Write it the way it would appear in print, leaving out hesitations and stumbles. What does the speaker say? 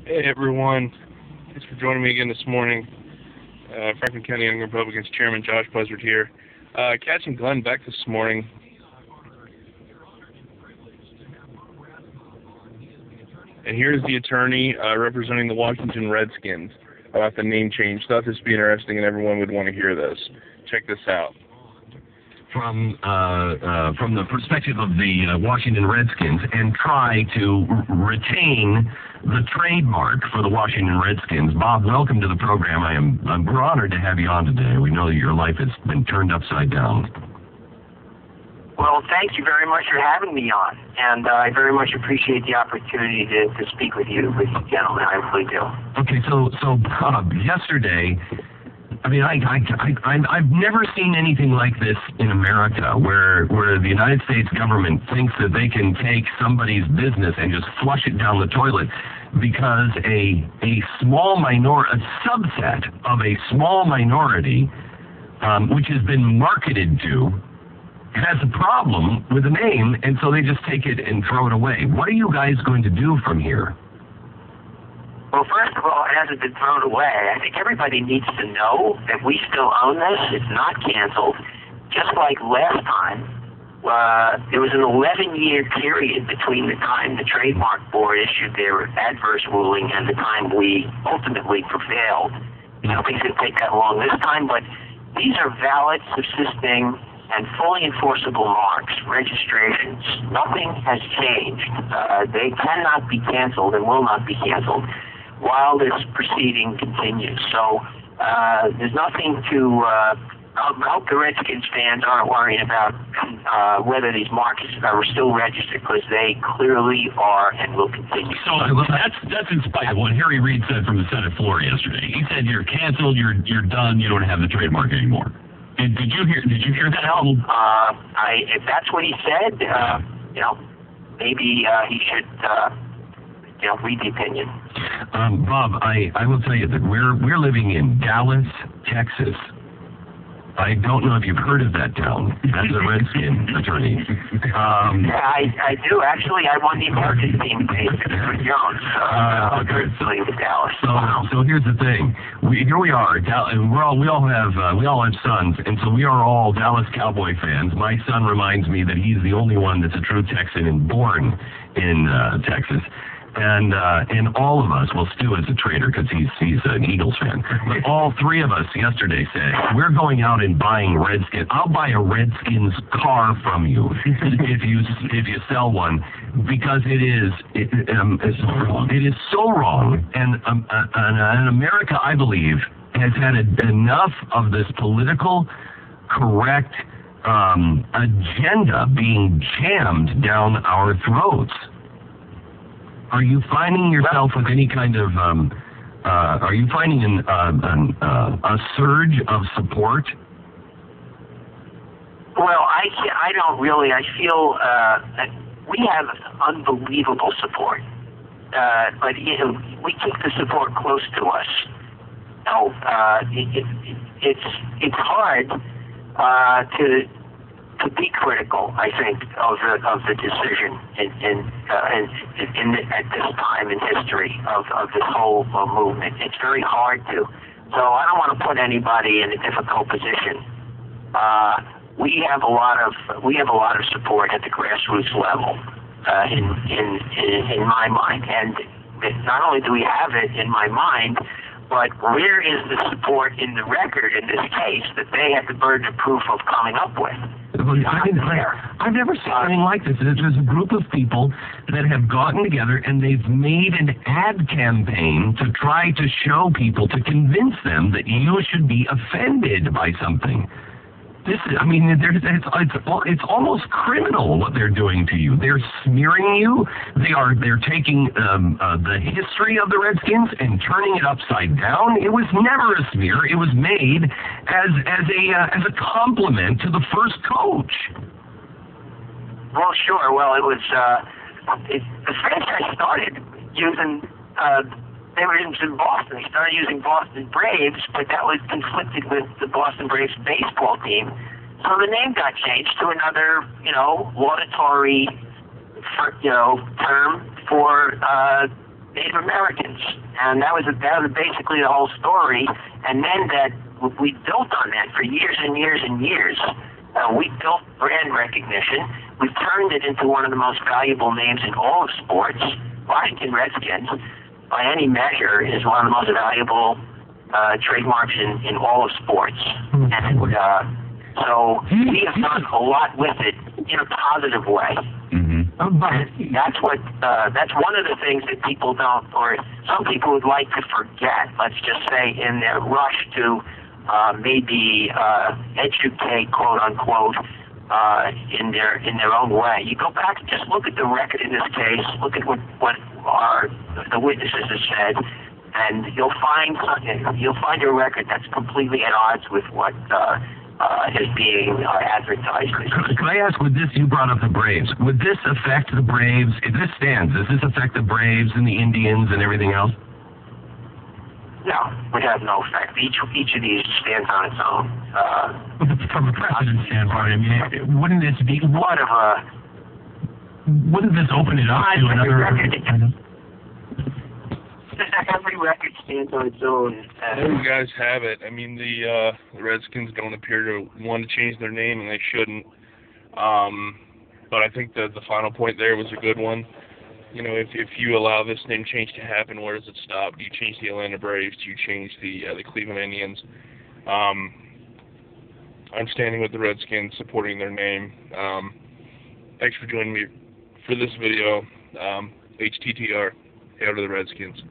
Hey everyone, thanks for joining me again this morning. Franklin County Young Republicans Chairman Josh Buzzard here. Catching Glenn Beck this morning. And here's the attorney representing the Washington Redskins about the name change. Thought this would be interesting and everyone would want to hear this. Check this out. From the perspective of the Washington Redskins and try to retain the trademark for the Washington Redskins. Bob, welcome to the program. We're honored to have you on today. We know that your life has been turned upside down. Well, thank you very much for having me on, and I very much appreciate the opportunity to speak with you gentlemen. I really do. Okay, so Bob, yesterday, I mean, I've never seen anything like this in America, where the United States government thinks that they can take somebody's business and just flush it down the toilet because a subset of a small minority, which has been marketed to, has a problem with the name, and so they just take it and throw it away. What are you guys going to do from here? Well, first of all, it hasn't been thrown away. I think everybody needs to know that we still own this. It's not canceled. Just like last time, there was an 11-year period between the time the Trademark Board issued their adverse ruling and the time we ultimately prevailed. I don't think it's going to take that long this time, but these are valid, subsisting, and fully enforceable marks, registrations. Nothing has changed. They cannot be canceled and will not be canceled while this proceeding continues. So there's nothing to... I hope the Redskins fans aren't worrying about whether these marks are still registered, because they clearly are and will continue. So that's in spite of what Harry Reid said from the Senate floor yesterday. He said you're canceled, you're done, you don't have the trademark anymore. Did you hear that? If that's what he said, maybe he should read the opinion. Bob, I will tell you that we're living in Dallas, Texas. I don't know if you've heard of that town as a Redskin attorney. I do. Actually, I won the American team with Jones. With Dallas. So here's the thing. Here we are, and we all have sons, and so we are all Dallas Cowboy fans. My son reminds me that he's the only one that's a true Texan and born in Texas. And all of us, well, Stu is a traitor because he's an Eagles fan. But all three of us yesterday said, we're going out and buying Redskins. I'll buy a Redskins car from you if you sell one, because it is so wrong. And America, I believe, has had enough of this political correct agenda being jammed down our throats. Are you finding yourself with any kind of, are you finding a surge of support? Well, I don't really. I feel that we have unbelievable support. But we keep the support close to us. It's hard to be critical, I think, of the decision at this time in history of this whole movement. It's very hard to. So I don't want to put anybody in a difficult position. We have a lot of support at the grassroots level in my mind, and not only do we have it in my mind, but where is the support in the record in this case that they had the burden of proof of coming up with? I've never seen anything like this. There's a group of people that have gotten together and they've made an ad campaign to try to show people, to convince them that you should be offended by something. It's almost criminal what they're doing to you. They're smearing you. They're taking the history of the Redskins and turning it upside down. It was never a smear. It was made as a compliment to the first coach. Well, sure. Well, it was the franchise started using. They were in Boston. They started using Boston Braves, but that was conflicted with the Boston Braves baseball team. So the name got changed to another, laudatory, term for, Native Americans, and that was basically the whole story. And then that we built on that for years and years and years. We built brand recognition. We've turned it into one of the most valuable names in all of sports. Washington Redskins, by any measure, is one of the most valuable trademarks in all of sports. And so we have done a lot with it in a positive way. That's one of the things that people don't, or some people would like to forget, let's just say, in their rush to maybe educate, quote unquote, in their own way. You go back and just look at the record in this case, look at what the witnesses have said, and you'll find a record that's completely at odds with what is being advertised. Can I ask, with this, you brought up the Braves. Would this affect the Braves? If this stands, does this affect the Braves and the Indians and everything else? No, would have no effect. Each of these stands on its own. From a precedent standpoint, I mean, wouldn't this be wouldn't this open it up to another? Every record stands on its own. There you guys have it. I mean, the Redskins don't appear to want to change their name, and they shouldn't. But I think the final point there was a good one. You know, if you allow this name change to happen, where does it stop? Do you change the Atlanta Braves? Do you change the Cleveland Indians? I'm standing with the Redskins, supporting their name. Thanks for joining me for this video. HTTR. Hail to the Redskins.